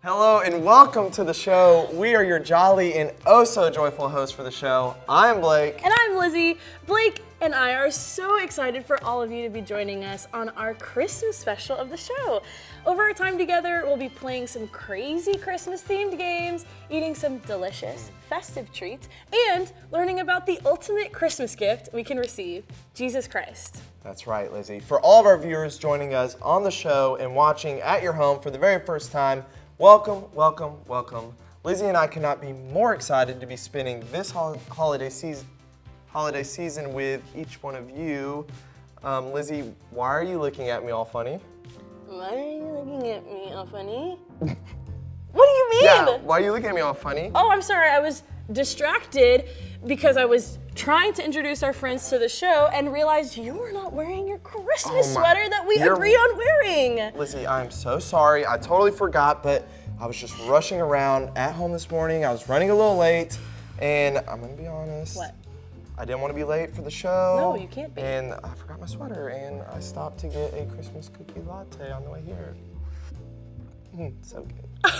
Hello and welcome to the show. We are your jolly and oh so joyful hosts for the show. I'm Blake. And I'm Lizzie. Blake and I are so excited for all of you to be joining us on our Christmas special of the show. Over our time together, we'll be playing some crazy Christmas-themed games, eating some delicious, festive treats, and learning about the ultimate Christmas gift we can receive, Jesus Christ. That's right, Lizzie. For all of our viewers joining us on the show and watching at your home for the very first time, welcome, welcome, welcome. Lizzie and I could not be more excited to be spending this holiday season with each one of you. Lizzie, why are you looking at me all funny? Why are you looking at me all funny? What do you mean? Yeah, why are you looking at me all funny? Oh, I'm sorry. I was distracted because I was trying to introduce our friends to the show and realized you were not wearing your Christmas sweater that we agreed on wearing. Lizzie, I'm so sorry. I totally forgot, but I was just rushing around at home this morning. I was running a little late, and I'm gonna be honest. What? I didn't want to be late for the show. No, you can't be. And I forgot my sweater, and I stopped to get a Christmas cookie latte on the way here. So good.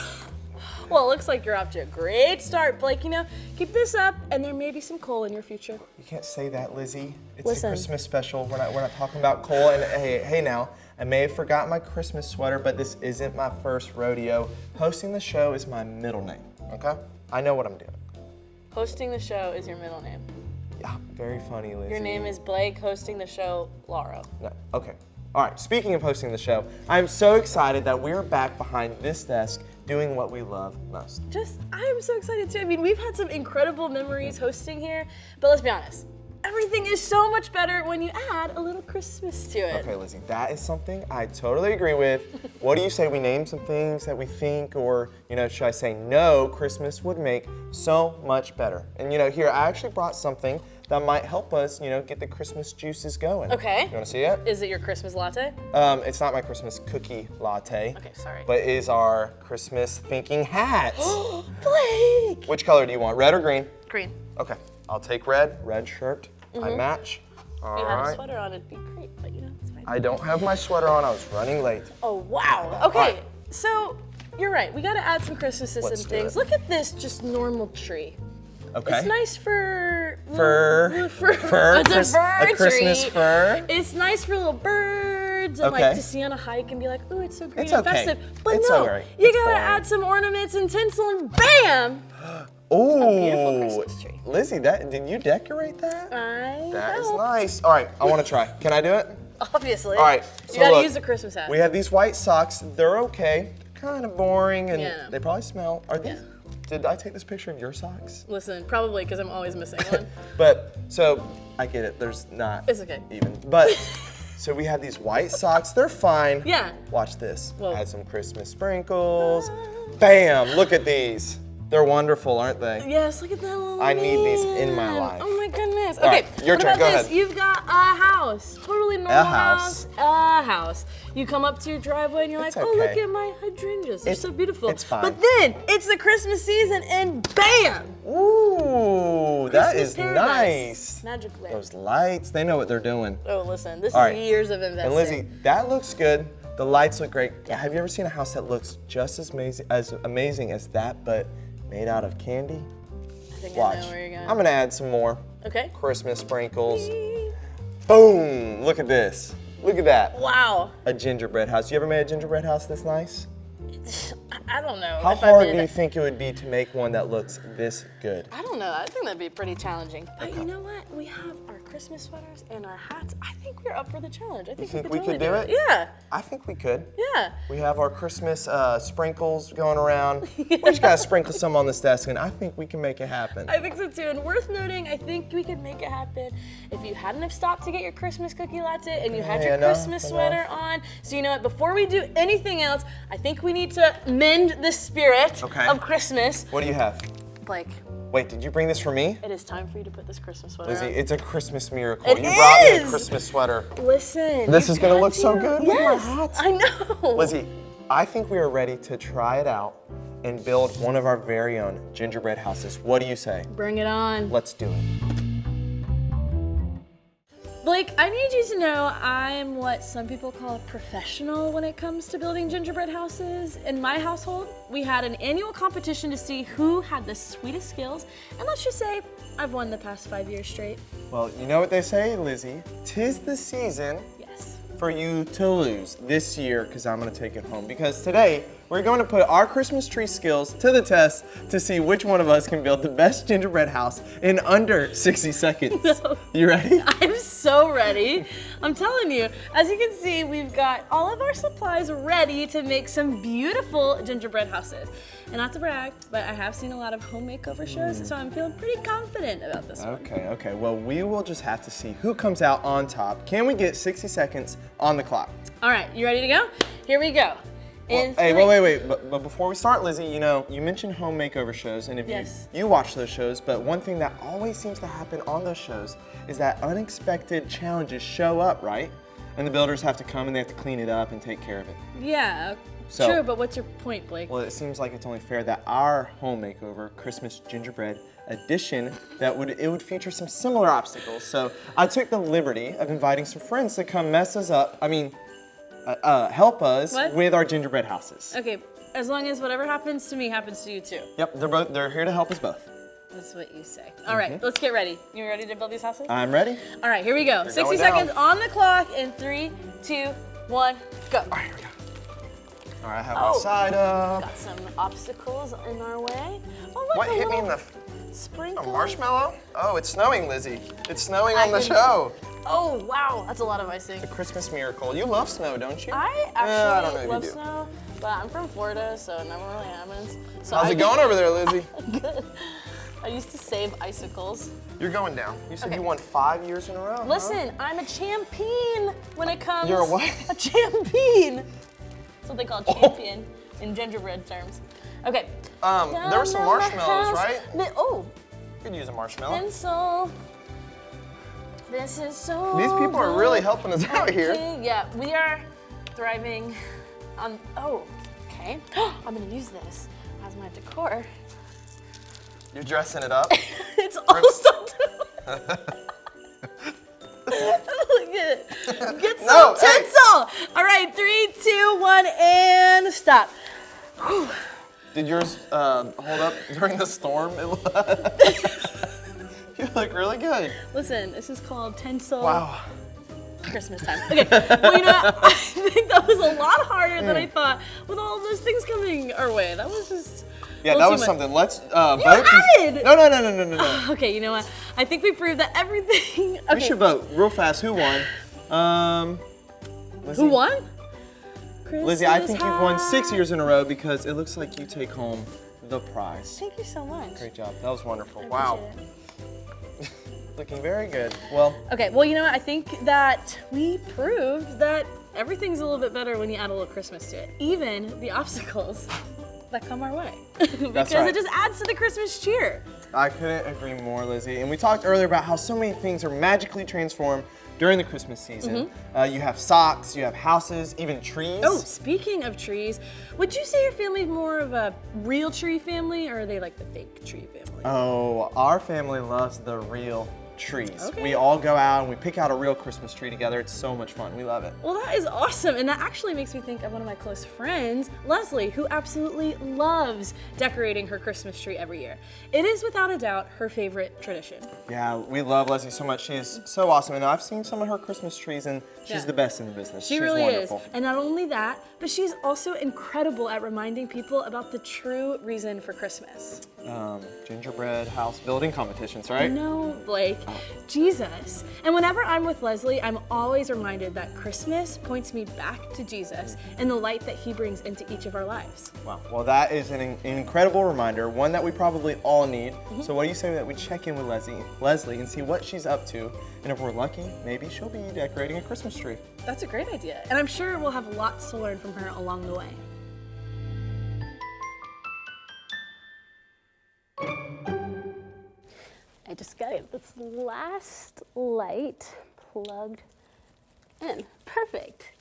Well, it looks like you're off to a great start, Blake. You know, keep this up, and there may be some coal in your future. You can't say that, Lizzie. It's Listen. a Christmas special. We're not talking about coal. And hey now, I may have forgotten my Christmas sweater, but this isn't my first rodeo. Hosting the show is my middle name, okay? I know what I'm doing. Hosting the show is your middle name. Yeah, very funny, Lizzie. Your name is Blake, hosting the show, Laura. No, okay. All right, speaking of hosting the show, I'm so excited that we're back behind this desk doing what we love most. I am so excited too. I mean, we've had some incredible memories hosting here, but let's be honest, everything is so much better when you add a little Christmas to it. Okay, Lizzie, that is something I totally agree with. What do you say we name some things that we think, or, should I say no, Christmas would make so much better? And, here, I actually brought something that might help us, get the Christmas juices going. Okay. You wanna see it? Is it your Christmas latte? It's not my Christmas cookie latte. Okay, sorry. But it is our Christmas thinking hat. Blake! Which color do you want, red or green? Green. Okay, I'll take red shirt. I match. All If you had a right. sweater on, it'd be great, but it's fine. I don't have my sweater on, I was running late. Oh, wow. Okay, right. So you're right. We gotta add some Christmases Let's and do things. it. Look at this, just normal tree. Okay. It's nice for Fur. It's a fur A Christmas tree. fur. It's nice for little birds and Okay. to see on a hike and be like, ooh, it's so green It's and okay. festive. But It's no, all right. you It's gotta boring. add some ornaments and tinsel and bam! Ooh. beautiful Christmas tree. Lizzie, did you decorate that? That is helped. nice. All right, I want to try. Can I do it? Obviously. All right. You So gotta look, use the Christmas hat. we have these white socks. They're okay. They're kind of boring, and Yeah. they probably smell. Are these? Yeah. Did I take this picture of your socks? Listen, probably because I'm always missing one. But so I get it. There's not. It's okay. Even. But so we have these white socks. They're fine. Yeah. Watch this. Whoa. Add some Christmas sprinkles. Bam! Look at these. They're wonderful, aren't they? Yes, look at that little I need these in my man. life. Oh my goodness. All Okay, right, your what turn, about go this? ahead. You've got a house, totally normal A house. A house. You come up to your driveway and you're It's like, oh, look okay. at my hydrangeas. They're so beautiful. it's fine. But then it's the Christmas season and bam! Ooh, that Christmas is paradise. nice. Magic land. Those lights, they know what they're doing. Oh, listen, this All is right. years of investing. And Lizzie, that looks good. The lights look great. Have you ever seen a house that looks just as amazing as that, but made out of candy? I think Watch. I know where you're going. I'm gonna add some more Okay. Christmas sprinkles. Boom! Look at this. Look at that. Wow. A gingerbread house. You ever made a gingerbread house this nice? I don't know. How if I hard did. do you think it would be to make one that looks this good? I don't know. I think that'd be pretty challenging. But you know what? We have our Christmas sweaters and our hats. I think we're up for the challenge. I think, think we we could could totally do it? Yeah. I think we could. Yeah. We have our Christmas sprinkles going around. We just gotta sprinkle some on this desk, and I think we can make it happen. I think so too. And worth noting, I think we could make it happen if you hadn't have stopped to get your Christmas cookie latte and you had Hey, your I know, Christmas I know. sweater on. So you know what? Before we do anything else, I think we need to mend the spirit Okay. of Christmas. What do you have? Blake, Wait, did you bring this for me? it is time for you to put this Christmas sweater Lizzie, on. it's a Christmas miracle. It You brought me a is! Christmas sweater. Listen. This you is gonna got look so to. good with my Yes, hat. I know. Lizzie, I think we are ready to try it out and build one of our very own gingerbread houses. What do you say? Bring it on. Let's do it. Blake, I need you to know I'm what some people call a professional when it comes to building gingerbread houses. In my household, we had an annual competition to see who had the sweetest skills, and let's just say I've won the past 5 years straight. Well, you know what they say, Lizzie? 'Tis the season Yes. for you to lose this year, because I'm going to take it home. Because today, we're going to put our Christmas tree skills to the test to see which one of us can build the best gingerbread house in under 60 seconds. No. You ready? I'm so ready. I'm telling you, as you can see, we've got all of our supplies ready to make some beautiful gingerbread houses. And not to brag, but I have seen a lot of home makeover shows, so I'm feeling pretty confident about this one. Okay. Well, we will just have to see who comes out on top. Can we get 60 seconds on the clock? All right, you ready to go? Here we go. Well, hey, wait. But before we start, Lizzie, you know, you mentioned home makeover shows, and if Yes. you watch those shows, but one thing that always seems to happen on those shows is that unexpected challenges show up, right? And the builders have to come and they have to clean it up and take care of it. Yeah, So- true, but what's your point, Blake? Well, it seems like it's only fair that our home makeover Christmas gingerbread edition it would feature some similar obstacles. So I took the liberty of inviting some friends to come mess us up. Help us What? with our gingerbread houses. Okay, as long as whatever happens to me happens to you too. Yep, they're here to help us both. That's what you say. All right, let's get ready. You ready to build these houses? I'm ready. All right, here we go. 60 going seconds down. on the clock in 3, 2, 1, go. All right, here we go. All right, I have my side up. Got some obstacles in our way. Oh, look, What a hit me in little the sprinkle. a marshmallow? Oh, it's snowing, Lizzie. It's snowing on the I can- show. Oh, wow, that's a lot of icing. The Christmas miracle. You love snow, don't you? I I don't actually know if you love do. snow, but I'm from Florida, so it never really happens. So How's it going over there, Lizzie? Good. I used to save icicles. You're going down. You said Okay. you won 5 years in a row. huh? Listen, I'm a champion when it comes. You're a what? A champion. That's what they call champion in gingerbread terms. Okay. There were some Down marshmallows, the house. right? Oh, You could use a marshmallow. pencil. This is so These people are really helping us out here. Okay, yeah, we are thriving on. Oh, okay. I'm gonna use this as my decor. You're dressing it up. It's also. Look at it. Get some No, hey. tinsel. All right, 3, 2, 1, and stop. Did yours hold up during the storm? You look really good. Listen, this is called tinsel. Wow. Christmas time. Okay, well, you know what? I think that was a lot harder than I thought with all of those things coming our way. That was just. Yeah, a that little was too much. something. Let's You vote. added! No. Okay, you know what? I think we proved that everything. Okay. We should vote real fast. Who won? Lizzie? Who won? Lizzie, I think you've won 6 Christmas years in a row because it looks like you take home the prize. Thank you so much. Great job. That was wonderful. I Wow. appreciate it. Looking very good. Well, Okay, well, you know what? I think that we proved that everything's a little bit better when you add a little Christmas to it, even the obstacles that come our way. Because right. it just adds to the Christmas cheer. I couldn't agree more, Lizzie. And we talked earlier about how so many things are magically transformed during the Christmas season. You have socks, you have houses, even trees. Oh, speaking of trees, would you say your family's more of a real tree family, or are they like the fake tree family? Oh, our family loves the real trees. Okay. We all go out and we pick out a real Christmas tree together. It's so much fun. We love it. Well, that is awesome, and that actually makes me think of one of my close friends, Leslie, who absolutely loves decorating her Christmas tree every year. It is without a doubt her favorite tradition. Yeah, we love Leslie so much. She is so awesome. And I've seen some of her Christmas trees and she's Yeah. the best in the business. She She's really wonderful. is. And not only that, but she's also incredible at reminding people about the true reason for Christmas. Gingerbread house building competitions, right? No, Blake, Jesus. And whenever I'm with Leslie, I'm always reminded that Christmas points me back to Jesus and the light that he brings into each of our lives. Wow. Well, that is an incredible reminder, one that we probably all need. So what do you say that we check in with Leslie and see what she's up to? And if we're lucky, maybe she'll be decorating a Christmas tree. That's a great idea. And I'm sure we'll have lots to learn from her along the way. I just got this last light plugged in. Perfect.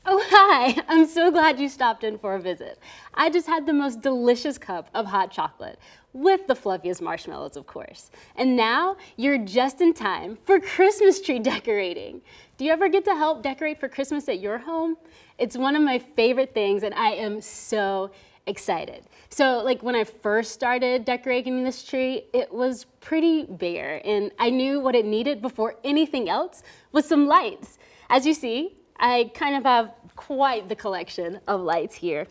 Oh, Hi, I'm so glad you stopped in for a visit. I just had the most delicious cup of hot chocolate, with the fluffiest marshmallows, of course. And now you're just in time for Christmas tree decorating. Do you ever get to help decorate for Christmas at your home? It's one of my favorite things, and I am so excited. So like when I first started decorating this tree, it was pretty bare, and I knew what it needed before anything else was some lights. As you see, I kind of have quite the collection of lights here.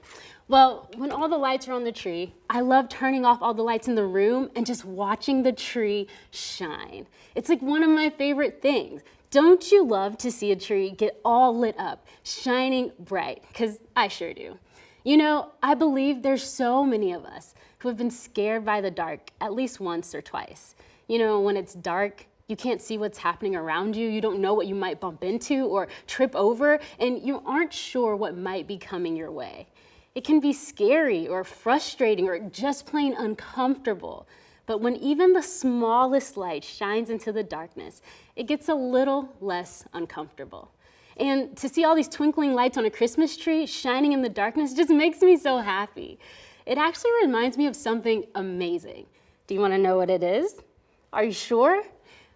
Well, when all the lights are on the tree, I love turning off all the lights in the room and just watching the tree shine. It's like one of my favorite things. Don't you love to see a tree get all lit up, shining bright? Because I sure do. You know, I believe there's so many of us who have been scared by the dark at least once or twice. You know, when it's dark, you can't see what's happening around you, you don't know what you might bump into or trip over, and you aren't sure what might be coming your way. It can be scary or frustrating or just plain uncomfortable. But when even the smallest light shines into the darkness, it gets a little less uncomfortable. And to see all these twinkling lights on a Christmas tree shining in the darkness just makes me so happy. It actually reminds me of something amazing. Do you want to know what it is? Are you sure?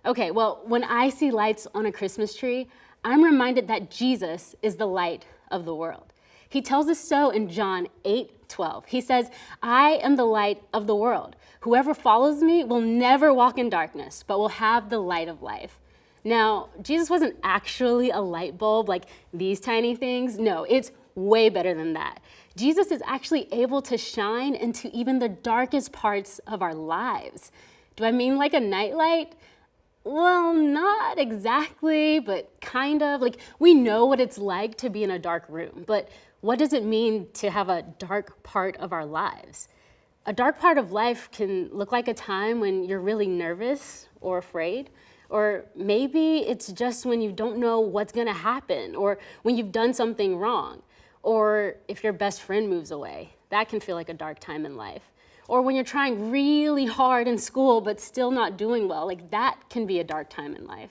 Okay, well, when I see lights on a Christmas tree, I'm reminded that Jesus is the light of the world. He tells us so in John 8:12. He says, I am the light of the world. Whoever follows me will never walk in darkness, but will have the light of life. Now, Jesus wasn't actually a light bulb like these tiny things. No, it's way better than that. Jesus is actually able to shine into even the darkest parts of our lives. Do I mean like a nightlight? Well, not exactly, but kind of. Like, we know what it's like to be in a dark room, but what does it mean to have a dark part of our lives? A dark part of life can look like a time when you're really nervous or afraid, or maybe it's just when you don't know what's gonna happen, or when you've done something wrong, or if your best friend moves away. That can feel like a dark time in life. Or when you're trying really hard in school but still not doing well, like that can be a dark time in life.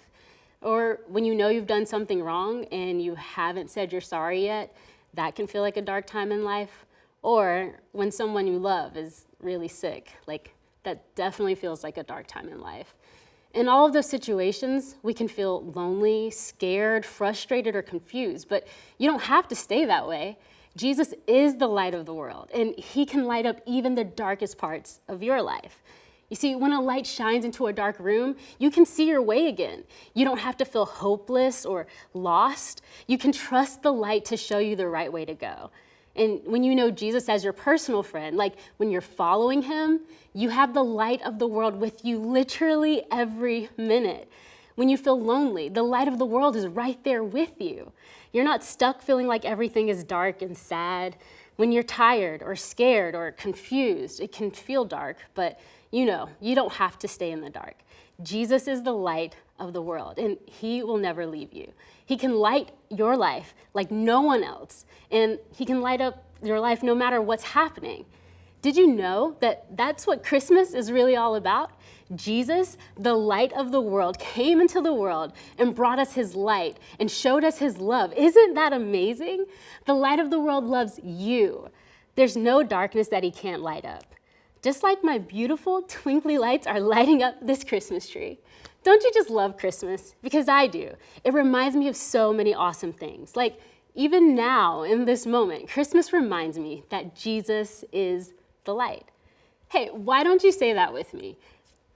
Or when you know you've done something wrong and you haven't said you're sorry yet, that can feel like a dark time in life. Or when someone you love is really sick, like that definitely feels like a dark time in life. In all of those situations, we can feel lonely, scared, frustrated, or confused, but you don't have to stay that way. Jesus is the light of the world, and he can light up even the darkest parts of your life. You see, when a light shines into a dark room, you can see your way again. You don't have to feel hopeless or lost. You can trust the light to show you the right way to go. And when you know Jesus as your personal friend, like when you're following him, you have the light of the world with you literally every minute. When you feel lonely, the light of the world is right there with you. You're not stuck feeling like everything is dark and sad. When you're tired or scared or confused, it can feel dark, but you know, you don't have to stay in the dark. Jesus is the light of the world, and he will never leave you. He can light your life like no one else, and he can light up your life no matter what's happening. Did you know that that's what Christmas is really all about? Jesus, the light of the world, came into the world and brought us his light and showed us his love. Isn't that amazing? The light of the world loves you. There's no darkness that he can't light up. Just like my beautiful twinkly lights are lighting up this Christmas tree. Don't you just love Christmas? Because I do. It reminds me of so many awesome things. Like even now in this moment, Christmas reminds me that Jesus is the light. Hey, why don't you say that with me?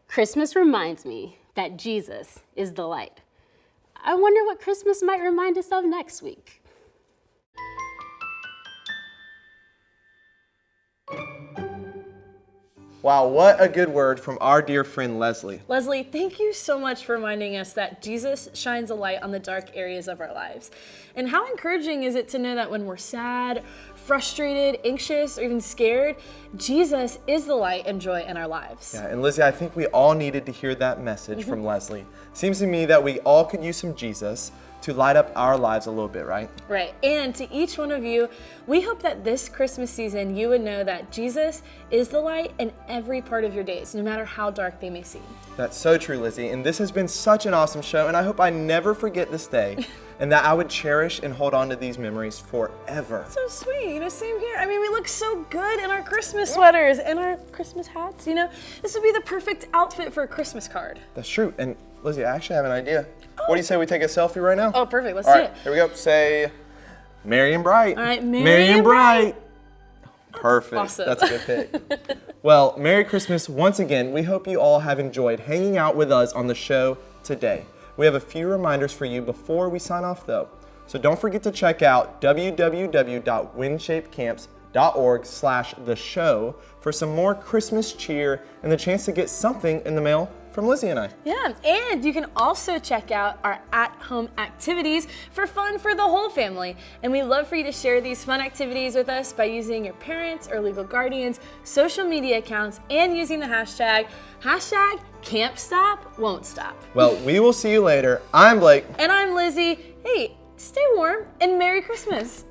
Christmas reminds me that Jesus is the light. I wonder what Christmas might remind us of next week. Wow, what a good word from our dear friend Leslie. Leslie, thank you so much for reminding us that Jesus shines a light on the dark areas of our lives. And how encouraging is it to know that when we're sad, frustrated, anxious, or even scared, Jesus is the light and joy in our lives. Yeah, and Lizzie, I think we all needed to hear that message from Leslie. Seems to me that we all could use some Jesus to light up our lives a little bit, right? Right. And to each one of you, we hope that this Christmas season you would know that Jesus is the light in every part of your days, no matter how dark they may seem. That's so true, Lizzie. And this has been such an awesome show, and I hope I never forget this day and that I would cherish and hold on to these memories forever. So sweet, same here. I mean, we look so good in our Christmas sweaters and our Christmas hats, This would be the perfect outfit for a Christmas card. That's true. And Lizzie, I actually have an idea. What do you say we take a selfie right now? Oh, perfect. Let's All do right, it. here we go. Say, Merry and Bright. All right, Merry and Bright. Perfect. Awesome. That's a good pick. Well, Merry Christmas once again. We hope you all have enjoyed hanging out with us on the show today. We have a few reminders for you before we sign off though. So don't forget to check out www.winshapecamps.org/the-show for some more Christmas cheer and the chance to get something in the mail from Lizzie and I. Yeah, and you can also check out our at-home activities for fun for the whole family. And we'd love for you to share these fun activities with us by using your parents or legal guardians' social media accounts and using the hashtag #CampStopWon'tStop. Well, we will see you later. I'm Blake. And I'm Lizzie. Hey, stay warm and Merry Christmas.